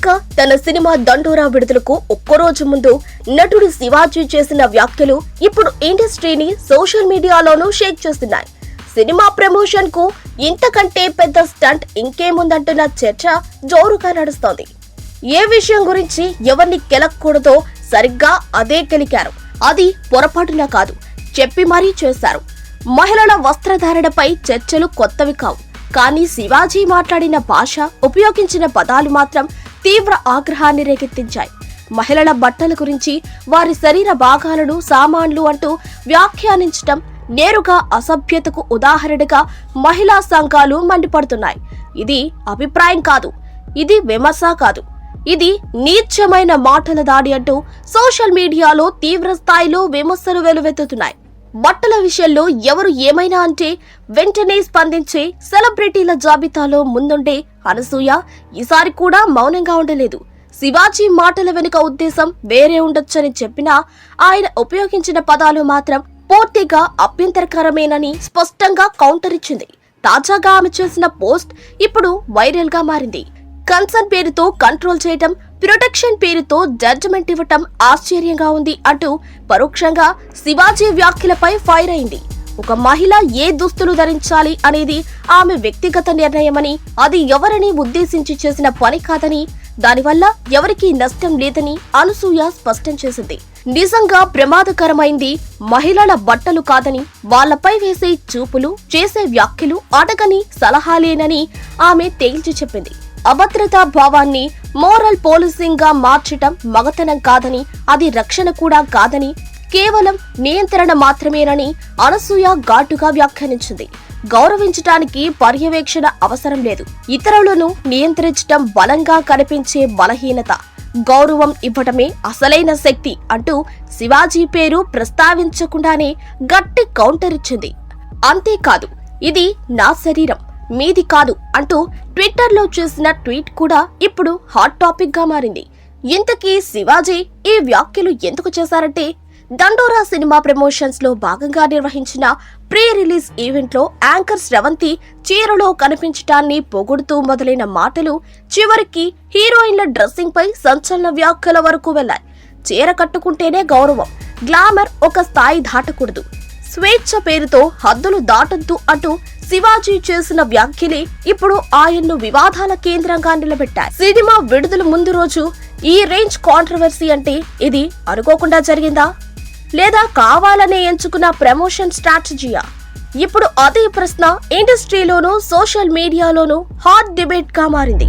ఇక తన సినిమా దండోరా విడుదలకు ఒక్కరోజు ముందు నటుడు శివాజీ చేసిన వ్యాఖ్యలు ఇప్పుడు ఇండస్ట్రీని సోషల్ మీడియాలోనూ షేక్ చేస్తున్నాయి. సినిమా ప్రమోషన్ కు ఇంతకంటే పెద్ద స్టంట్ ఇంకేముందంటున్న చర్చ జోరుగా నడుస్తోంది. ఏ విషయం గురించి ఎవరిని కెలకూడదో సరిగ్గా అదే కెలికారు. అది పొరపాటున కాదు, చెప్పి మరీ చేశారు. మహిళల వస్త్రధారణపై చర్చలు కొత్తవి కావు. కానీ శివాజీ మాట్లాడిన భాష, ఉపయోగించిన పదాలు మాత్రం తీవ్ర ఆగ్రహాన్ని రేకెత్తించాయి. మహిళల బట్టల గురించి, వారి శరీర భాగాలను సామాన్లు అంటూ వ్యాఖ్యానించటం నేరుగా అసభ్యతకు ఉదాహరణగా మహిళా సంఘాలు మండిపడుతున్నాయి. ఇది అభిప్రాయం కాదు, ఇది విమర్శ కాదు, ఇది నీచమైన మాటల దాడి అంటూ సోషల్ మీడియాలో తీవ్ర స్థాయిలో విమర్శలు వెలువెత్తుతున్నాయి. బట్టల విషయంలో ఎవరు ఏమైనా అంటే వెంటనే స్పందించే సెలబ్రిటీల జాబితాలో ముందుండే అనసూయ ఈసారి కూడా మౌనంగా ఉండలేదు. శివాజీ మాటల వెనుక ఉద్దేశం వేరే ఉండొచ్చని చెప్పినా ఆయన ఉపయోగించిన పదాలు మాత్రం పూర్తిగా అభ్యంతరకరమేనని స్పష్టంగా కౌంటర్ ఇచ్చింది. తాజాగా ఆమె చేసిన పోస్ట్ ఇప్పుడు వైరల్ గా మారింది. కన్సర్న్ పేరుతో కంట్రోల్ చేయటం, ప్రొటెక్షన్ పేరుతో జడ్జిమెంట్ ఇవ్వటం ఆశ్చర్యంగా ఉంది అంటూ పరోక్షంగా శివాజీ వ్యాఖ్యలపై ఫైర్ అయింది. ఒక మహిళ ఏ దుస్తులు ధరించాలి అనేది ఆమె వ్యక్తిగత నిర్ణయమని, అది ఎవరిని ఉద్దేశించి చేసిన పని కాదని, దానివల్ల ఎవరికీ నష్టం లేదని అనసూయ స్పష్టం చేసింది. నిజంగా ప్రమాదకరమైంది మహిళల బట్టలు కాదని, వాళ్లపై వేసే చూపులు, చేసే వ్యాఖ్యలు అడగని సలహాలేనని ఆమె తేల్చి చెప్పింది. అభద్రతా భావాన్ని మోరల్ పోలీసింగ్ గా మార్చటం మగతనం కాదని, అది రక్షణ కూడా కాదని, కేవలం నియంత్రణ మాత్రమేనని అనసూయ ఘాటుగా వ్యాఖ్యానించింది. గౌరవించటానికి పర్యవేక్షణ అవసరం లేదు. ఇతరులను నియంత్రించటం బలంగా కనిపించే బలహీనత. గౌరవం ఇవ్వటమే అసలైన శక్తి అంటూ శివాజీ పేరు ప్రస్తావించకుండానే గట్టి కౌంటర్ ఇచ్చింది. అంతేకాదు, ఇది నా శరీరం, మీది కాదు అంటూ ట్విట్టర్లో చేసిన ట్వీట్ కూడా ఇప్పుడు హాట్ టాపిక్ గా మారింది. ఇంతకీ శివాజీ ఈ వ్యాఖ్యలు ఎందుకు చేశారంటే, దండోరా సినిమా ప్రమోషన్స్ లో భాగంగా నిర్వహించిన ప్రీ రిలీజ్ ఈవెంట్ లో యాంకర్ శ్రవంతి చీరలో కనిపించటాన్ని పొగుడుతూ మొదలైన మాటలు చివరికి హీరోయిన్ల డ్రెస్సింగ్ పై సంచలన వ్యాఖ్యల వరకు వెళ్లాయి. చీర కట్టుకుంటేనే గౌరవం, గ్లామర్ ఒక స్థాయి దాటకూడదు, స్వేచ్ఛ పేరుతో హద్దులు దాటొద్దు అంటూ శివాజీ చేసిన వ్యాఖ్యలే ఇప్పుడు ఆయన్ను వివాదాల కేంద్రంగా నిలబెట్టాయి. సినిమా విడుదల ముందు రోజు ఈ రేంజ్ కాంట్రవర్సీ అంటే ఇది అనుకోకుండా జరిగిందా, లేదా కావాలనే ఎంచుకున్న ప్రమోషన్ స్ట్రాటజీయా? ఇప్పుడు అదే ప్రశ్న ఇండస్ట్రీలోనూ సోషల్ మీడియాలోనూ హాట్ డిబేట్ గా మారింది.